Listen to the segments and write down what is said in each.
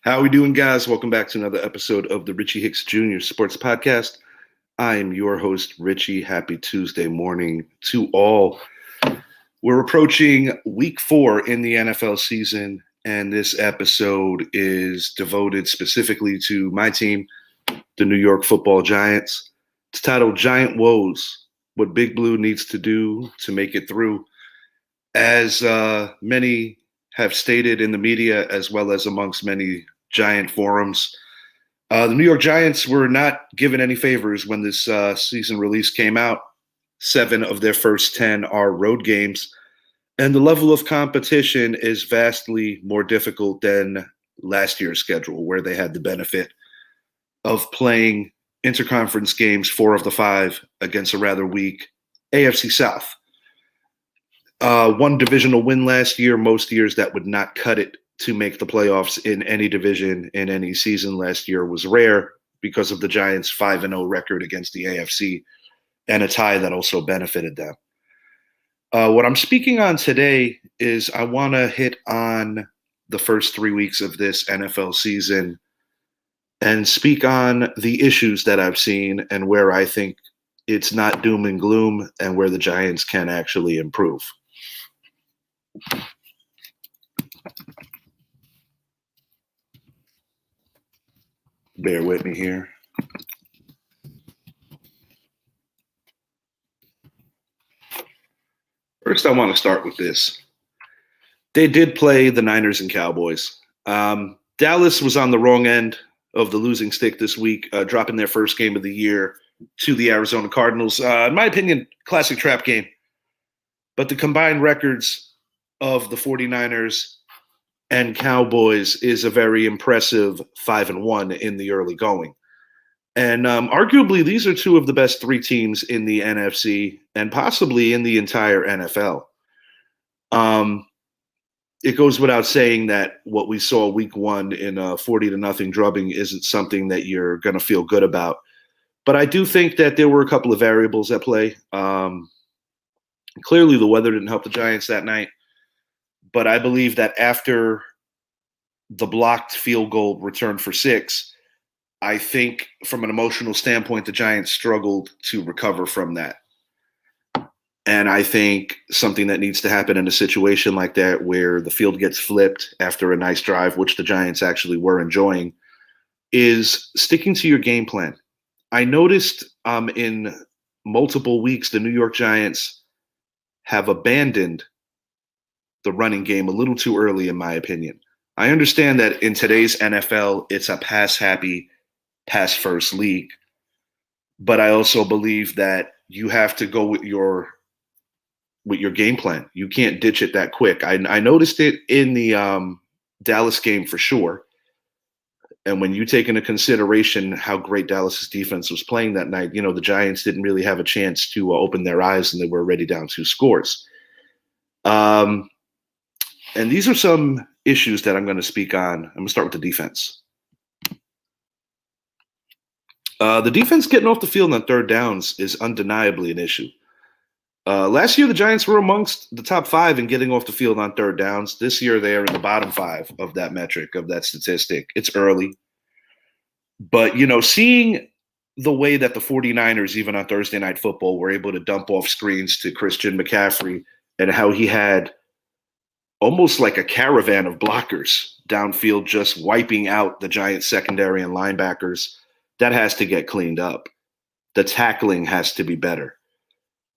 How we doing, guys? Welcome back to another episode of the Richie Hicks Jr. Sports Podcast. I am your host, Richie. Happy Tuesday morning to all. We're approaching week 4 in the NFL season, and this episode is devoted specifically to my team, the New York Football Giants. It's titled Giant Woes, What Big Blue Needs to Do to Make It Through. As many have stated in the media, as well as amongst many Giant forums, the New York Giants were not given any favors when this season release came out. 7 of their first 10 are road games, and the level of competition is vastly more difficult than last year's schedule, where they had the benefit of playing interconference games, 4 of the 5, against a rather weak AFC South. One divisional win last year. Most years that would not cut it to make the playoffs in any division in any season last year was rare because of the Giants' 5-0 record against the AFC and a tie that also benefited them. What I'm speaking on today is I want to hit on the first 3 weeks of this NFL season and speak on the issues that I've seen and where I think it's not doom and gloom and where the Giants can actually improve. Bear with me here. First, I want to start with this. They did play the Niners and Cowboys. Dallas was on the wrong end of the losing stick this week, dropping their first game of the year to the Arizona Cardinals. In my opinion, classic trap game. But the combined records of the 49ers and Cowboys is a very impressive 5-1 in the early going. And arguably, these are 2 of the best 3 teams in the NFC and possibly in the entire NFL. It goes without saying that what we saw week 1 in a 40-0 drubbing isn't something that you're going to feel good about. But I do think that there were a couple of variables at play. Clearly, the weather didn't help the Giants that night. But I believe that after the blocked field goal return for 6, I think from an emotional standpoint, the Giants struggled to recover from that. And I think something that needs to happen in a situation like that where the field gets flipped after a nice drive, which the Giants actually were enjoying, is sticking to your game plan. I noticed in multiple weeks the New York Giants have abandoned the running game a little too early, in my opinion. I understand that in today's NFL, it's a pass-happy, pass-first league. But I also believe that you have to go with your game plan. You can't ditch it that quick. I noticed it in the Dallas game for sure. And when you take into consideration how great Dallas's defense was playing that night, the Giants didn't really have a chance to open their eyes, and they were already down 2 scores. And these are some issues that I'm going to speak on. I'm going to start with the defense. The defense getting off the field on third downs is undeniably an issue. Last year, the Giants were amongst the top 5 in getting off the field on third downs. This year, they are in the bottom 5 of that metric, of that statistic. It's early. But, seeing the way that the 49ers, even on Thursday Night Football, were able to dump off screens to Christian McCaffrey and how he had almost like a caravan of blockers downfield just wiping out the Giants secondary and linebackers, that has to get cleaned up. The tackling has to be better.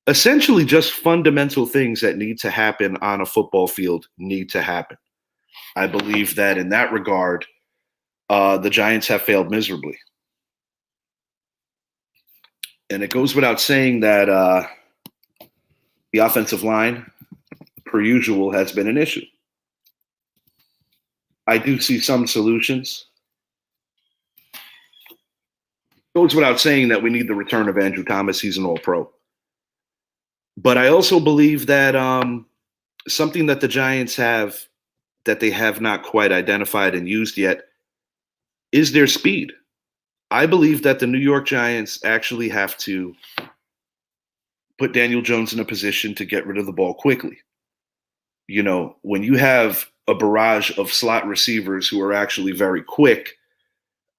Essentially, just fundamental things that need to happen on a football field need to happen. I believe that in that regard, the Giants have failed miserably. And it goes without saying that the offensive line, per usual, has been an issue. I do see some solutions. It goes without saying that we need the return of Andrew Thomas. He's an All-Pro. But I also believe that something that the Giants have that they have not quite identified and used yet is their speed. I believe that the New York Giants actually have to put Daniel Jones in a position to get rid of the ball quickly. When you have a barrage of slot receivers who are actually very quick.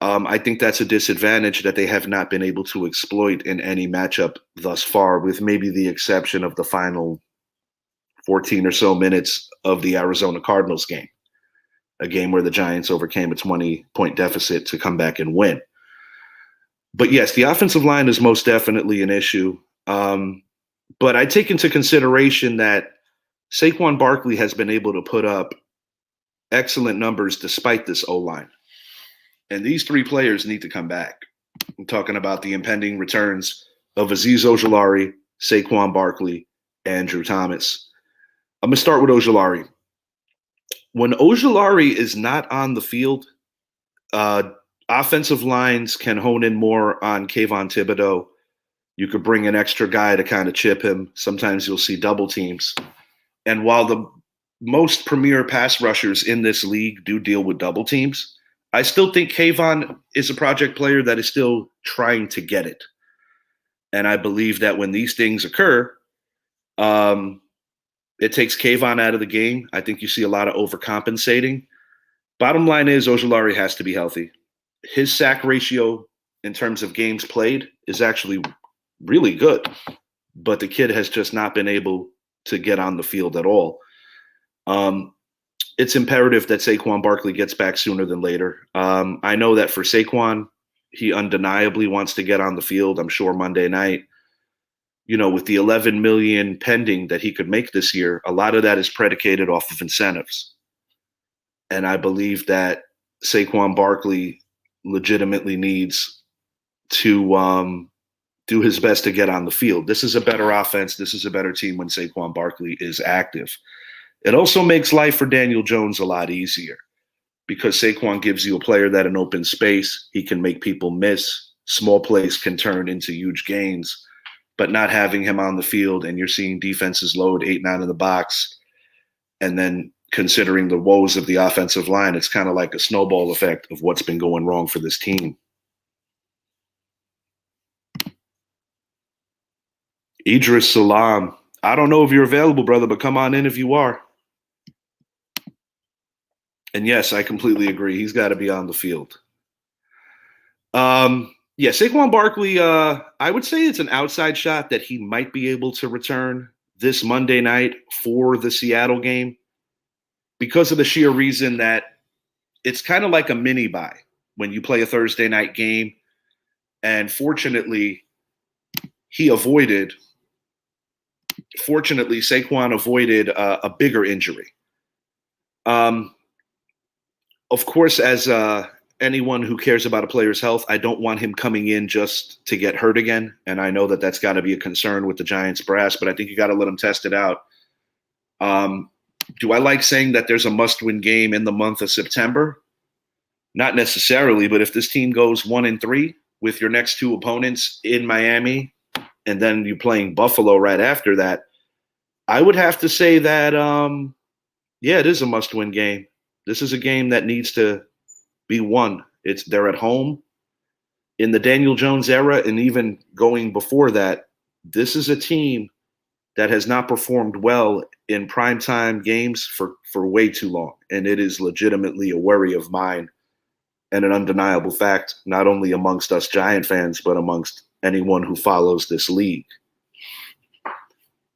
I think that's a disadvantage that they have not been able to exploit in any matchup thus far, with maybe the exception of the final 14 or so minutes of the Arizona Cardinals game, a game where the Giants overcame a 20-point deficit to come back and win. But yes, the offensive line is most definitely an issue. But I take into consideration that Saquon Barkley has been able to put up excellent numbers despite this O-line. And these three players need to come back. I'm talking about the impending returns of Azeez Ojulari, Saquon Barkley, Andrew Thomas. I'm going to start with Ojulari. When Ojulari is not on the field, offensive lines can hone in more on Kayvon Thibodeau. You could bring an extra guy to kind of chip him. Sometimes you'll see double teams. And while the most premier pass rushers in this league do deal with double teams, I still think Kayvon is a project player that is still trying to get it. And I believe that when these things occur, it takes Kayvon out of the game. I think you see a lot of overcompensating. Bottom line is Ojulari has to be healthy. His sack ratio in terms of games played is actually really good, but the kid has just not been able to get on the field at all. It's imperative that Saquon Barkley gets back sooner than later. I know that for Saquon, he undeniably wants to get on the field. I'm sure Monday night, with the $11 million pending that he could make this year, a lot of that is predicated off of incentives. And I believe that Saquon Barkley legitimately needs to do his best to get on the field. This is a better offense. This is a better team when Saquon Barkley is active. It also makes life for Daniel Jones a lot easier because Saquon gives you a player that in open space, he can make people miss. Small plays can turn into huge gains, but not having him on the field and you're seeing defenses load 8-9 in the box, and then considering the woes of the offensive line, it's kind of like a snowball effect of what's been going wrong for this team. Idris Salam. I don't know if you're available, brother, but come on in if you are. And yes, I completely agree. He's got to be on the field. Saquon Barkley, I would say it's an outside shot that he might be able to return this Monday night for the Seattle game because of the sheer reason that it's kind of like a mini bye when you play a Thursday night game. And fortunately, Saquon avoided a bigger injury. Of course, as anyone who cares about a player's health, I don't want him coming in just to get hurt again. And I know that that's got to be a concern with the Giants brass, but I think you got to let him test it out. Do I like saying that there's a must-win game in the month of September? Not necessarily, but if this team goes 1-3 with your next two opponents in Miami, and then you're playing Buffalo right after that, I would have to say that, it is a must-win game. This is a game that needs to be won. They're at home. In the Daniel Jones era, and even going before that, this is a team that has not performed well in primetime games for way too long. And it is legitimately a worry of mine and an undeniable fact, not only amongst us Giant fans, but amongst anyone who follows this league.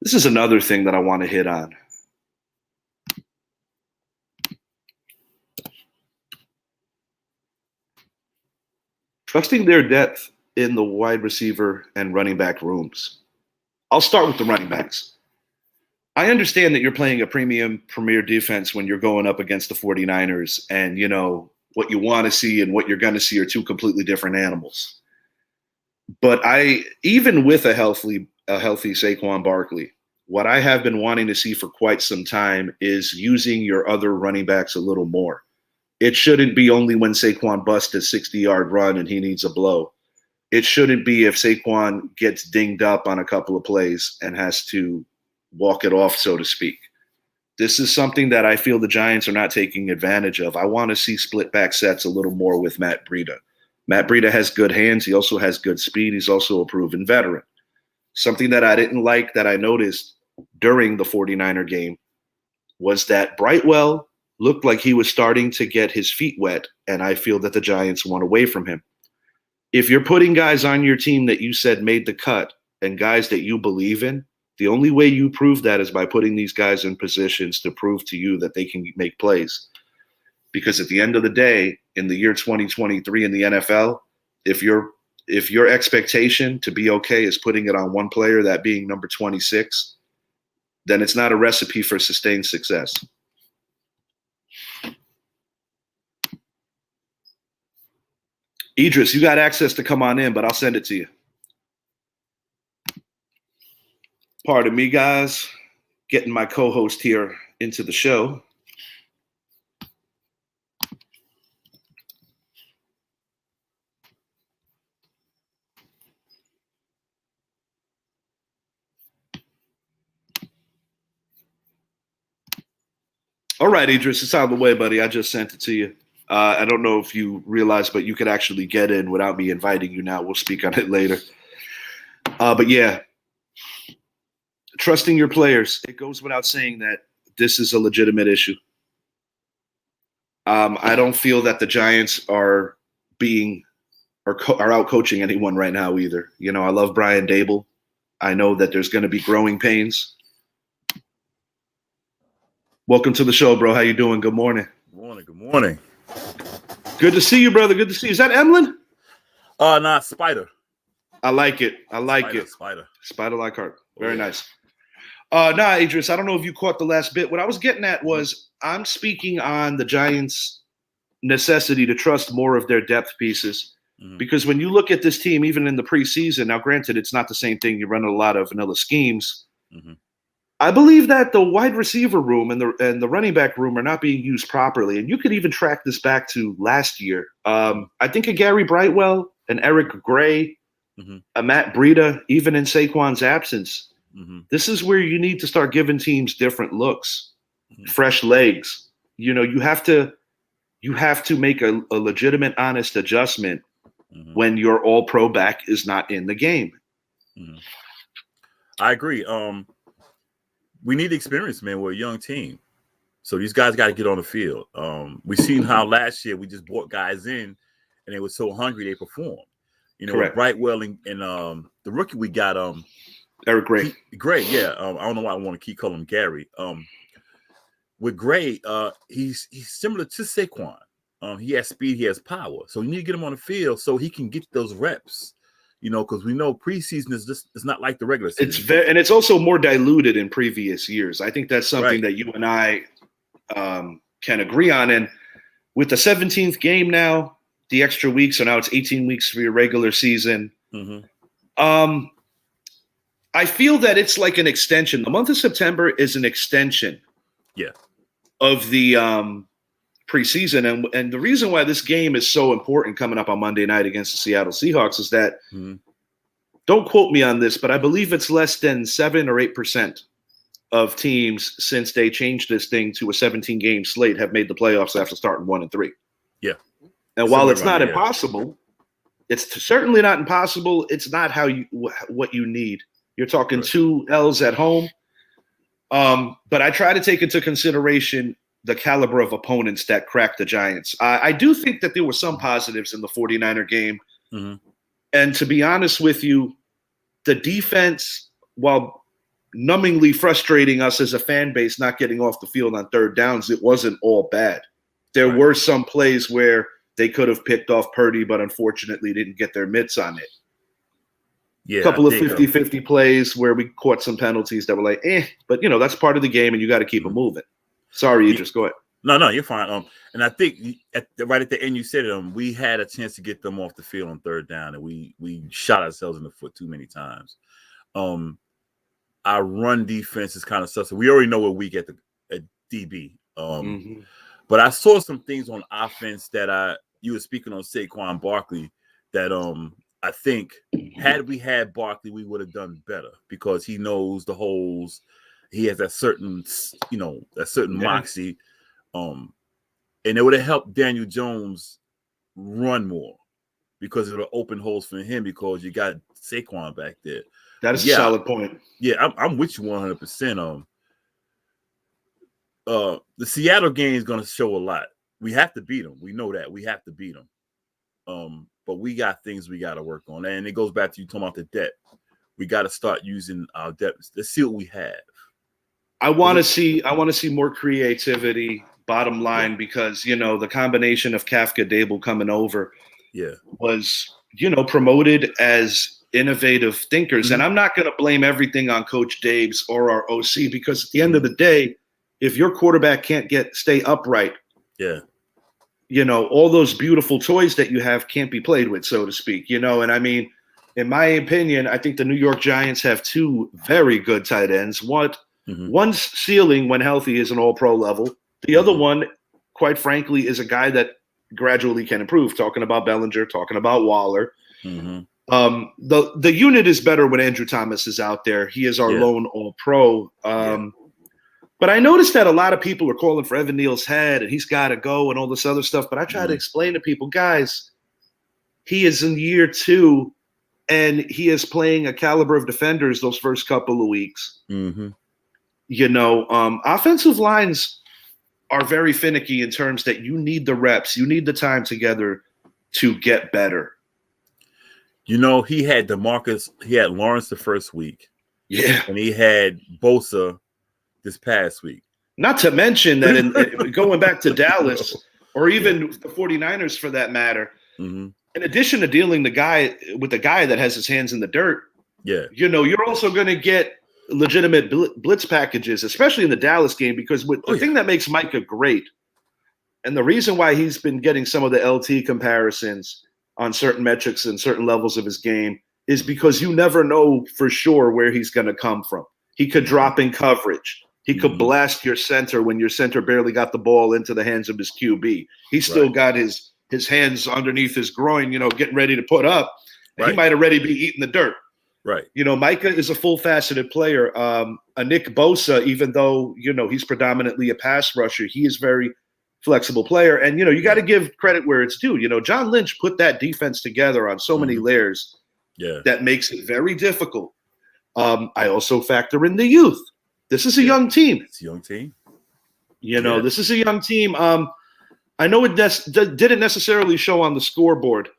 This is another thing that I want to hit on. Trusting their depth in the wide receiver and running back rooms. I'll start with the running backs. I understand that you're playing a premier defense when you're going up against the 49ers, and what you want to see and what you're going to see are two completely different animals. But even with a healthy Saquon Barkley, what I have been wanting to see for quite some time is using your other running backs a little more. It shouldn't be only when Saquon busts a 60-yard run and he needs a blow. It shouldn't be if Saquon gets dinged up on a couple of plays and has to walk it off, so to speak. This is something that I feel the Giants are not taking advantage of. I want to see split back sets a little more with Matt Breida. Matt Breida has good hands. He also has good speed. He's also a proven veteran. Something that I didn't like that I noticed during the 49er game was that Brightwell looked like he was starting to get his feet wet, and I feel that the Giants won away from him. If you're putting guys on your team that you said made the cut and guys that you believe in, the only way you prove that is by putting these guys in positions to prove to you that they can make plays. Because at the end of the day, in the year 2023 in the NFL, if your expectation to be okay is putting it on one player, that being number 26, then it's not a recipe for sustained success. Idris, you got access to come on in, but I'll send it to you. Pardon me, guys. Getting my co-host here into the show. All right, Idris, it's out of the way, buddy. I just sent it to you. I don't know if you realize, but you could actually get in without me inviting you now. We'll speak on it later. But yeah, trusting your players. It goes without saying that this is a legitimate issue. I don't feel that the Giants are out coaching anyone right now either. You know, I love Brian Dable. I know that there's going to be growing pains. Welcome to the show, bro. How you doing? Good morning. Good morning. Good to see you, brother. Good to see you. Is that Emlyn? Nah, Spider. I like it. Spider like heart. Very nice. Nah, Idris, I don't know if you caught the last bit. What I was getting at was I'm speaking on the Giants' necessity to trust more of their depth pieces. Mm-hmm. Because when you look at this team, even in the preseason, now granted, it's not the same thing. You run a lot of vanilla schemes. Mm-hmm. I believe that the wide receiver room and the running back room are not being used properly. And you could even track this back to last year. I think a Gary Brightwell, an Eric Gray, a Matt Breida, even in Saquon's absence, this is where you need to start giving teams different looks, fresh legs. You know, you have to make a legitimate, honest adjustment when your all-pro back is not in the game. I agree. We need experience, man. We're a young team. So these guys got to get on the field. We've seen how last year we just brought guys in and they were so hungry they performed. You know, with Brightwell and the rookie we got, Eric Gray. Gray, yeah. I don't know why I want to keep calling him Gary. With Gray, he's similar to Saquon. He has speed, he has power. So you need to get him on the field so he can get those reps. You know, because we know preseason is just it's not like the regular season. And it's also more diluted in previous years. I think that's something that you and I can agree on. And with the 17th game now, the extra week, so now it's 18 weeks for your regular season. I feel that it's like an extension. The month of September is an extension of the preseason. And the reason why this game is so important coming up on Monday night against the Seattle Seahawks is that, don't quote me on this, but I believe it's less than 7 or 8% of teams since they changed this thing to a 17-game slate have made the playoffs after starting 1-3. Yeah. And while it's not impossible, it's certainly not impossible. It's not what you need. You're talking 2 L's at home. But I try to take into consideration the caliber of opponents that cracked the Giants. I do think that there were some positives in the 49er game. And to be honest with you, the defense, while numbingly frustrating us as a fan base not getting off the field on third downs, it wasn't all bad. There were some plays where they could have picked off Purdy, but unfortunately didn't get their mitts on it. Yeah, a couple of 50-50 plays where we caught some penalties that were like, but, you know, that's part of the game and you got to keep it moving. Sorry, Idris, go ahead. No, you're fine. And I think right at the end you said it. We had a chance to get them off the field on third down, and we shot ourselves in the foot too many times. Our run defense is kind of suspect. We already know we're weak at DB. But I saw some things on offense that you were speaking on Saquon Barkley that I think had we had Barkley, we would have done better because he knows the holes. He has that certain, moxie. And it would have helped Daniel Jones run more because it would have opened holes for him because you got Saquon back there. That is a solid point. Yeah, I'm with you 100%. the Seattle game is going to show a lot. We have to beat them. We know that. We have to beat them. But we got things we got to work on. And it goes back to you talking about the depth. We got to start using our depth. Let's see what we have. I want to see more creativity, bottom line, because, the combination of Kafka Dable coming over was, promoted as innovative thinkers. Mm-hmm. And I'm not going to blame everything on Coach Dabes or our OC, because at the end of the day, if your quarterback can't stay upright, all those beautiful toys that you have can't be played with, so to speak, and I mean, in my opinion, I think the New York Giants have two very good tight ends. One's ceiling when healthy is an all-pro level. The other one, quite frankly, is a guy that gradually can improve. Talking about Bellinger, talking about Waller. Mm-hmm. The unit is better when Andrew Thomas is out there. He is our lone all-pro. But I noticed that a lot of people are calling for Evan Neal's head and he's got to go and all this other stuff. But I try to explain to people, guys, he is in year 2 and he is playing a caliber of defenders those first couple of weeks. Mm-hmm. Offensive lines are very finicky in terms that you need the reps. You need the time together to get better. He had he had Lawrence the first week. Yeah. And he had Bosa this past week. Not to mention that in going back to Dallas or even the 49ers for that matter, in addition to dealing the guy that has his hands in the dirt, you're also going to get legitimate blitz packages, especially in the Dallas game, because the thing that makes Micah great, and the reason why he's been getting some of the LT comparisons on certain metrics and certain levels of his game, is because you never know for sure where he's going to come from. He could drop in coverage. He could blast your center when your center barely got the ball into the hands of his QB. He's still got his hands underneath his groin, getting ready to put up. He might already be eating the dirt. Right. Micah is a full-faceted player. A Nick Bosa, even though, he's predominantly a pass rusher, he is very flexible player. And, you got to give credit where it's due. John Lynch put that defense together on so many layers that makes it very difficult. I also factor in the youth. This is a young team. It's a young team. This is a young team. I know it didn't necessarily show on the scoreboard,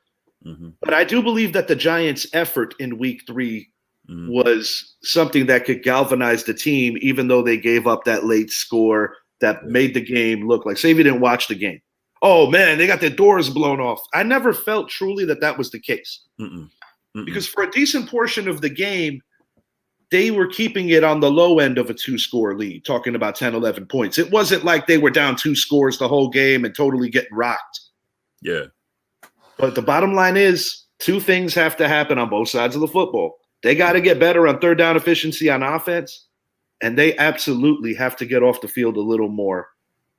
but I do believe that the Giants' effort in week 3 was something that could galvanize the team, even though they gave up that late score that made the game look like, say if you didn't watch the game, oh, man, they got their doors blown off. I never felt truly that was the case. Because for a decent portion of the game, they were keeping it on the low end of a 2-score lead, talking about 10, 11 points. It wasn't like they were down 2 scores the whole game and totally getting rocked. Yeah. But the bottom line is 2 things have to happen on both sides of the football. They got to get better on third down efficiency on offense, and they absolutely have to get off the field a little more,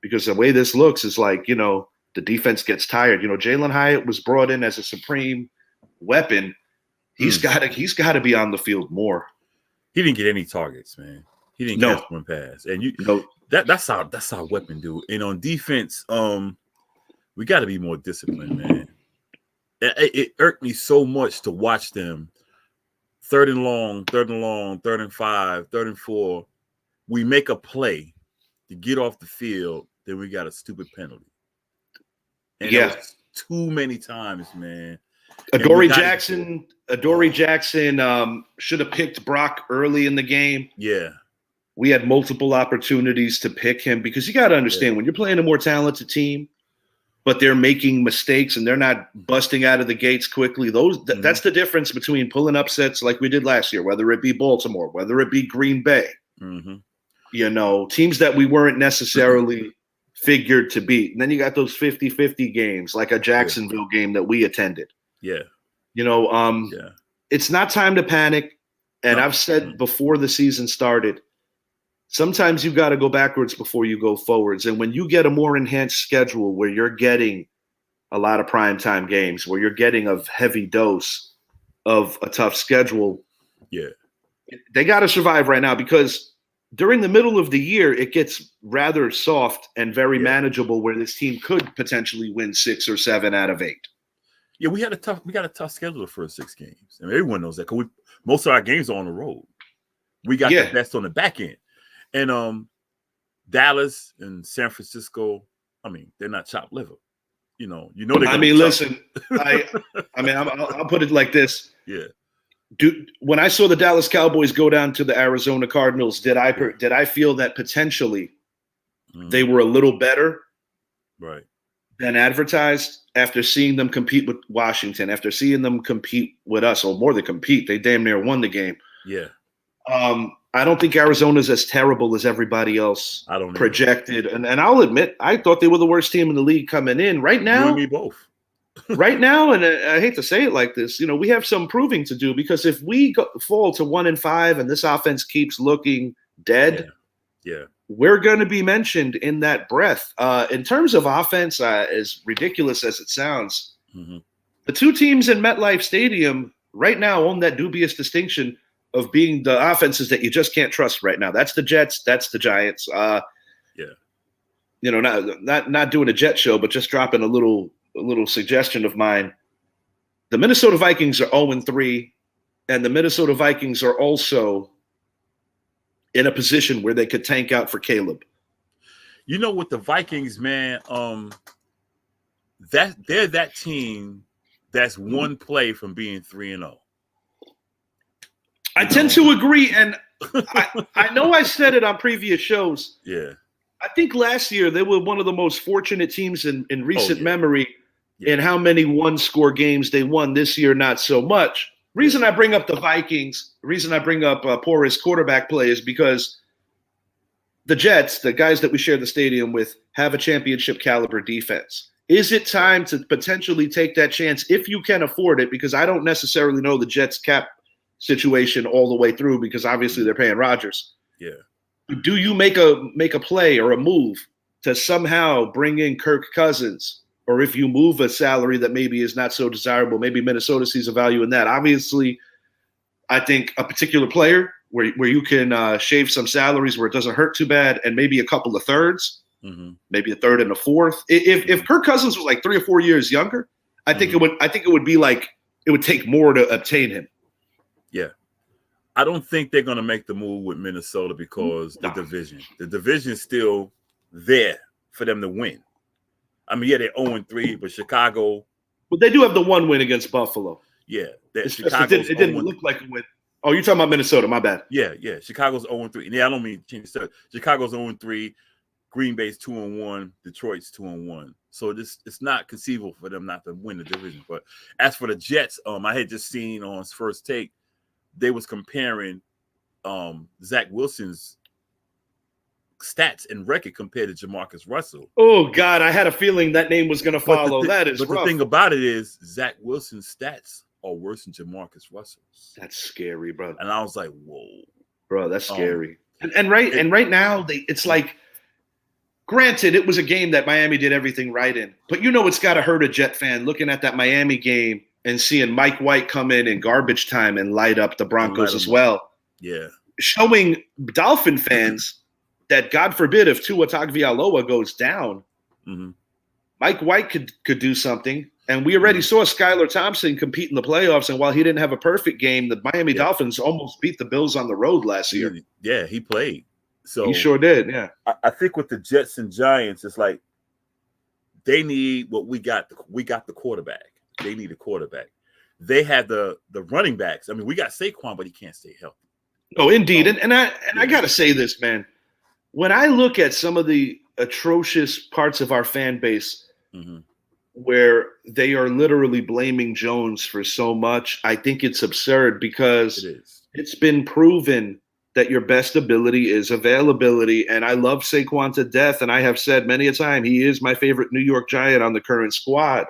because the way this looks is like, the defense gets tired. Jalen Hyatt was brought in as a supreme weapon. He's got to be on the field more. He didn't get any targets, man. He didn't catch one pass, and that's our weapon, dude. And on defense, we got to be more disciplined, man. It irked me so much to watch them 3rd and long, 3rd and long, 3rd and 5, 3rd and 4. We make a play to get off the field, then we got a stupid penalty. And that was too many times, man. Adoree Jackson should have picked Brock early in the game. Yeah. We had multiple opportunities to pick him, because you got to understand when you're playing a more talented team, but they're making mistakes and they're not busting out of the gates quickly. That's the difference between pulling upsets like we did last year, whether it be Baltimore, whether it be Green Bay. Teams that we weren't necessarily figured to beat. And then you got those 50-50 games, like a Jacksonville game that we attended. Yeah. It's not time to panic. And I've said before the season started, sometimes you got to go backwards before you go forwards. And when you get a more enhanced schedule where you're getting a lot of primetime games, where you're getting a heavy dose of a tough schedule, they got to survive right now, because during the middle of the year, it gets rather soft and very manageable, where this team could potentially win 6 or 7 out of 8. Yeah, we got a tough schedule the first 6 games. I mean, everyone knows that, because most of our games are on the road. We got the best on the back end. And Dallas and San Francisco, I mean, they're not chopped liver. You know they're going to be listen, I'll put it like this. Yeah. When I saw the Dallas Cowboys go down to the Arizona Cardinals, did I feel that potentially they were a little better than advertised after seeing them compete with Washington, after seeing them compete with us, or more than compete, they damn near won the game. Yeah. I don't think Arizona's as terrible as everybody else projected. And I'll admit, I thought they were the worst team in the league coming in. Right now, you and me both. Right now, and I hate to say it like this, we have some proving to do, because if we fall to 1-5 and this offense keeps looking dead, we're going to be mentioned in that breath. In terms of offense, as ridiculous as it sounds, the two teams in MetLife Stadium right now own that dubious distinction of being the offenses that you just can't trust right now. That's the Jets. That's the Giants. Not doing a Jet show, but just dropping a little suggestion of mine. The Minnesota Vikings are 0-3, and the Minnesota Vikings are also in a position where they could tank out for Caleb. With the Vikings, man, that they're that team that's one play from being 3-0. I tend to agree, and I know I said it on previous shows. Yeah. I think last year they were one of the most fortunate teams in recent memory in how many one-score games they won. This year, not so much. Reason I bring up the Vikings, reason I bring up porous quarterback play is because the Jets, the guys that we share the stadium with, have a championship caliber defense. Is it time to potentially take that chance if you can afford it? Because I don't necessarily know the Jets cap situation all the way through, because obviously they're paying Rodgers. Yeah. Do you make a play or a move to somehow bring in Kirk Cousins? Or if you move a salary that maybe is not so desirable, maybe Minnesota sees a value in that. Obviously, I think a particular player where you can shave some salaries where it doesn't hurt too bad, and maybe a couple of thirds, maybe a third and a fourth. If Kirk Cousins was like 3 or 4 years younger, I think it would be like it would take more to obtain him. Yeah. I don't think they're going to make the move with Minnesota because the division is still there for them to win. I mean, they're 0-3, but Chicago. But they do have the one win against Buffalo. Yeah. It didn't look like a win. Oh, you're talking about Minnesota. My bad. Yeah. Chicago's 0-3. Yeah, I don't mean change stuff. Chicago's 0-3. Green Bay's 2-1. Detroit's 2-1. So it's not conceivable for them not to win the division. But as for the Jets, I had just seen on First Take, they was comparing Zach Wilson's stats and record compared to Jamarcus Russell. Oh God, I had a feeling that name was going to follow. But the thing about it is Zach Wilson's stats are worse than Jamarcus Russell's. That's scary, bro. And I was like, whoa, bro, that's scary. And right now it's like, granted, it was a game that Miami did everything right in, but it's got to hurt a Jet fan looking at that Miami game and seeing Mike White come in garbage time and light up the Broncos as well. Yeah, showing Dolphin fans that, God forbid, if Tua Tagovailoa goes down, Mike White could do something. And we already saw Skylar Thompson compete in the playoffs. And while he didn't have a perfect game, the Miami Dolphins almost beat the Bills on the road last year. Yeah, he played. So he sure did. Yeah, I think with the Jets and Giants, it's like they need what we got. We got the quarterback. They need a quarterback. They had the running backs. I mean, we got Saquon, but he can't stay healthy. Oh, indeed. And I got to say this, man. When I look at some of the atrocious parts of our fan base where they are literally blaming Jones for so much, I think it's absurd, because it's been proven that your best ability is availability. And I love Saquon to death. And I have said many a time, he is my favorite New York Giant on the current squad.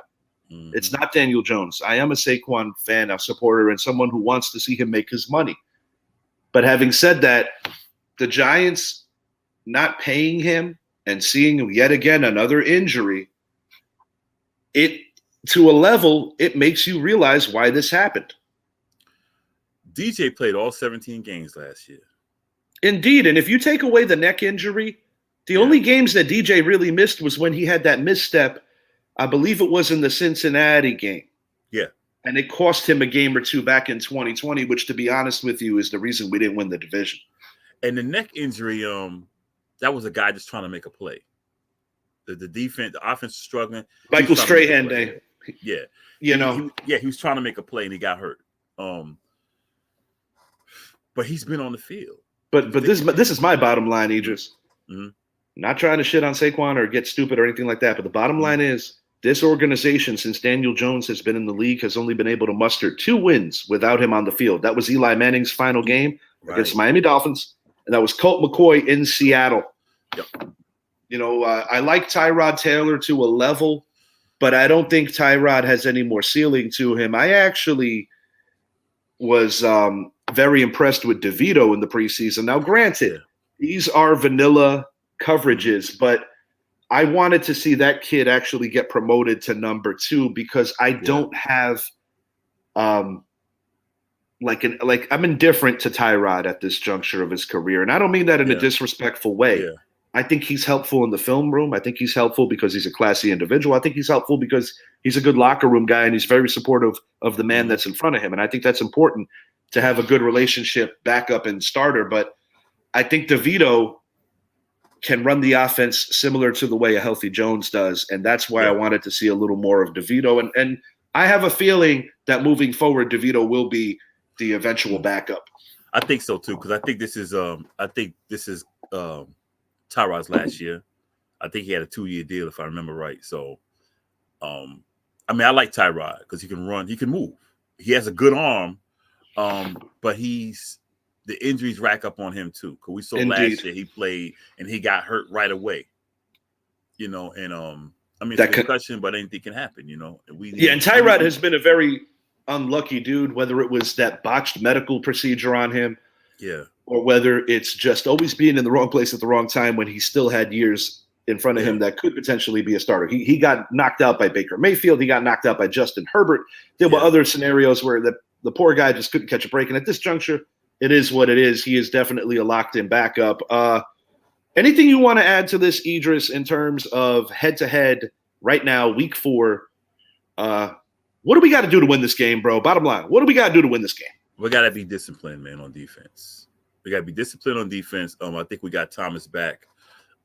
It's not Daniel Jones. I am a Saquon fan, a supporter, and someone who wants to see him make his money. But having said that, the Giants not paying him and seeing yet again another injury, to a level, it makes you realize why this happened. DJ played all 17 games last year. Indeed. And if you take away the neck injury, the only games that DJ really missed was when he had that misstep. I believe it was in the Cincinnati game. Yeah. And it cost him a game or two back in 2020, which, to be honest with you, is the reason we didn't win the division. And the neck injury, that was a guy just trying to make a play. The defense, the offense is struggling. Michael Strahan Day. Yeah. He was trying to make a play and he got hurt. But he's been on the field. But this is my bottom line, Idris. Mm-hmm. Not trying to shit on Saquon or get stupid or anything like that, but the bottom line is this organization, since Daniel Jones has been in the league, has only been able to muster 2 wins without him on the field. That was Eli Manning's final game against Miami Dolphins, and that was Colt McCoy in Seattle. Yep. I like Tyrod Taylor to a level, but I don't think Tyrod has any more ceiling to him. I actually was very impressed with DeVito in the preseason. Now, granted, these are vanilla coverages, but I wanted to see that kid actually get promoted to number 2 because I don't have I'm indifferent to Tyrod at this juncture of his career. And I don't mean that in a disrespectful way. Yeah. I think he's helpful in the film room. I think he's helpful because he's a classy individual. I think he's helpful because he's a good locker room guy and he's very supportive of the man that's in front of him. And I think that's important to have a good relationship, backup and starter. But I think DeVito can run the offense similar to the way a healthy Jones does. And that's why I wanted to see a little more of DeVito. And I have a feeling that moving forward, DeVito will be the eventual backup. I think so too, because I think this is Tyrod's last year. I think he had a 2-year deal, if I remember right. So, I like Tyrod because he can run, he can move. He has a good arm, but the injuries rack up on him too. Because we saw last year he played and he got hurt right away. It's a concussion, but anything can happen. And Tyrod has been a very unlucky dude, whether it was that botched medical procedure on him. Yeah. Or whether it's just always being in the wrong place at the wrong time when he still had years in front of him that could potentially be a starter. He got knocked out by Baker Mayfield. He got knocked out by Justin Herbert. There were other scenarios where the poor guy just couldn't catch a break. And at this juncture, it is what it is. He is definitely a locked-in backup. Anything you want to add to this, Idris, in terms of head-to-head right now, week 4? What do we got to do to win this game, bro? Bottom line, what do we got to do to win this game? We got to be disciplined, man, on defense. We got to be disciplined on defense. I think we got Thomas back.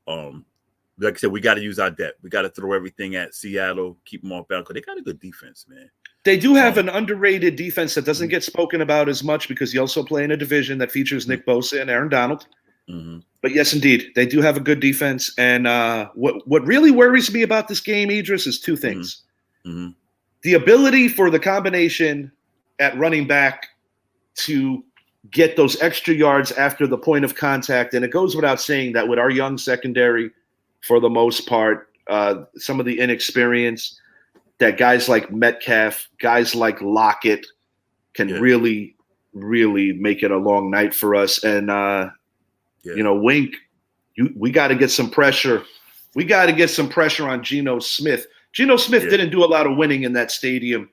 Like I said, we got to use our depth. We got to throw everything at Seattle, keep them off balance because they got a good defense, man. They do have an underrated defense that doesn't get spoken about as much because you also play in a division that features Nick Bosa and Aaron Donald. Mm-hmm. But yes, indeed, they do have a good defense. And what really worries me about this game, Idris, is 2 things. Mm-hmm. The ability for the combination at running back to get those extra yards after the point of contact. And it goes without saying that with our young secondary, for the most part, some of the inexperience, that guys like Metcalf, guys like Lockett can really, really make it a long night for us. And, Wink, we got to get some pressure. We got to get some pressure on Geno Smith. Geno Smith didn't do a lot of winning in that stadium.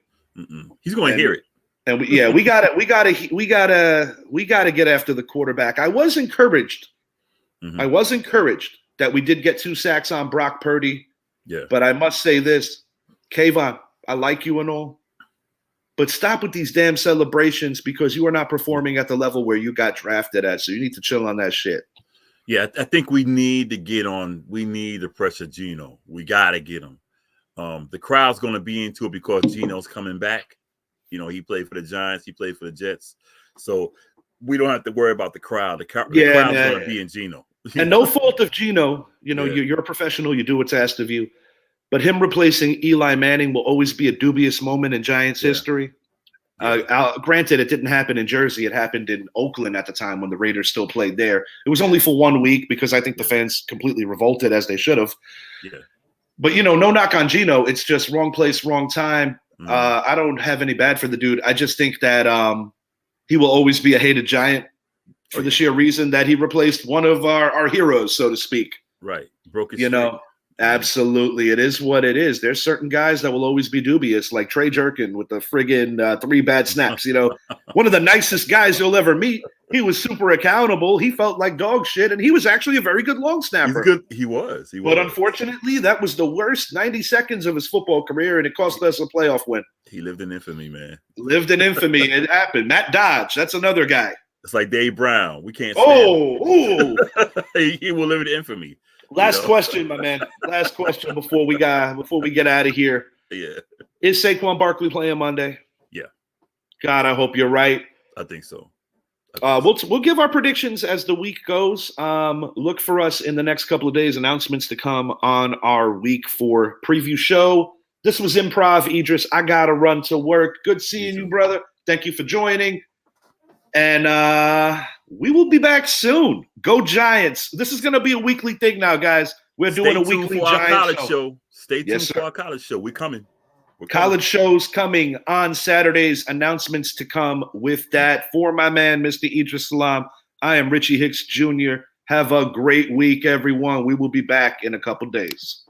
He's going to hear it. And we gotta get after the quarterback. I was encouraged. Mm-hmm. I was encouraged that we did get 2 sacks on Brock Purdy. Yeah. But I must say this, Kayvon, I like you and all, but stop with these damn celebrations because you are not performing at the level where you got drafted at. So you need to chill on that shit. Yeah, I think we need to pressure Geno. We gotta get him. The crowd's gonna be into it because Geno's coming back. He played for the Giants. He played for the Jets. So we don't have to worry about the crowd. The crowd's going to be in Geno. And no fault of Geno. You're a professional. You do what's asked of you. But him replacing Eli Manning will always be a dubious moment in Giants history. Granted, it didn't happen in Jersey. It happened in Oakland at the time when the Raiders still played there. It was only for 1 week because I think the fans completely revolted as they should have. Yeah. But, no knock on Geno. It's just wrong place, wrong time. I don't have any bad for the dude. I just think that he will always be a hated Giant for the sheer reason that he replaced one of our heroes, so to speak. Right. Broke his streak. Absolutely. It is what it is. There's certain guys that will always be dubious, like Trey Jerkin with the friggin' 3 bad snaps. One of the nicest guys you'll ever meet. He was super accountable. He felt like dog shit, and he was actually a very good long snapper. He was. But unfortunately, that was the worst 90 seconds of his football career, and it cost us a playoff win. He lived in infamy, man. Lived in infamy. It happened. Matt Dodge, that's another guy. It's like Dave Brown. We can't stand Oh, he will live in infamy. Last question, my man. Last question before we get out of here. Yeah. Is Saquon Barkley playing Monday? Yeah. God, I hope you're right. I think so. We'll give our predictions as the week goes. Look for us in the next couple of days. Announcements to come on our week 4 preview show. This was Improv Idris. I gotta run to work. Good seeing you, brother. Thank you for joining. And we will be back soon. Go Giants. This is gonna be a weekly thing now, guys. We're doing a weekly Giants show. Stay tuned for our college show. We're coming. College shows coming on Saturdays. Announcements to come with that. For my man, Mr. Idris Salam, I am Richie Hicks Jr. Have a great week, everyone. We will be back in a couple days.